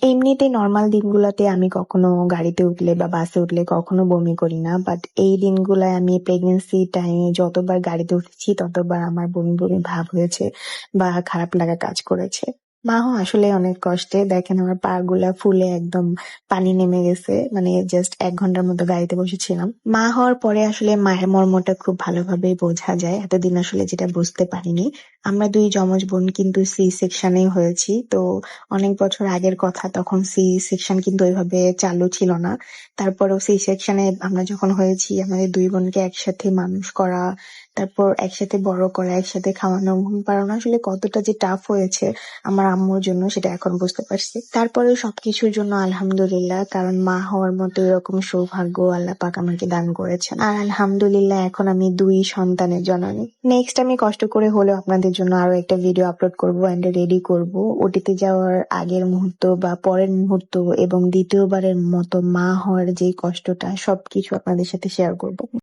এমনিতে নরমাল দিনগুলাতে আমি কখনো গাড়িতে উঠলে বা বাসে উঠলে কখনো বমি করি না। বাট এই দিনগুলায় আমি প্রেগন্যান্সি টাইমে যতবার গাড়িতে উঠেছি ততবার আমার বমি বমি ভাব হয়েছে বা খারাপ লাগা কাজ করেছে। মাও আসলে অনেক কষ্টে, দেখেন আমার পা গুলা ফুলে একদম পানি নেমে গেছে, মানে জাস্ট 1 ঘন্টার মতো গাড়িতে বসেছিলাম। মা হওয়ার পরে আসলে মায়ের মর্মটা খুব ভালোভাবে বোঝা যায়, এতদিন আসলে যেটা বুঝতে পারিনি। আমরা দুই যমজ বোন কিন্তু সি সেকশনেই হয়েছি, তো অনেক বছর আগের কথা, তখন সি সেকশন কিন্তু ওইভাবে চালু ছিল না। তারপরেও সি সেকশনে আমরা যখন হয়েছি, আমাদের দুই বোনকে একসাথে মানুষ করা, তারপর একসাথে বড় করা, একসাথে খাওয়ানো, ঘুম পাড়ানো আসলে কতটা যে টাফ হয়েছে আমার আম্মুর জন্য, সেটা এখন বুঝতে পারছি। তারপরেও সবকিছুর জন্য আলহামদুলিল্লাহ, কারণ মা হওয়ার মতো এরকম সৌভাগ্য আল্লাহ পাক আমাকে দান করেছেন। আর আলহামদুলিল্লাহ এখন আমি দুই সন্তানের জননী। নেক্সট আমি কষ্ট করে হলেও আপনাদের জন্য আরো একটা ভিডিও আপলোড করবো এন্ড রেডি করব। ওটিতে যাওয়ার আগের মুহূর্ত বা পরের মুহূর্ত এবং দ্বিতীয়বারের মতো মা হওয়ার যে কষ্টটা, সবকিছু আপনাদের সাথে শেয়ার করব।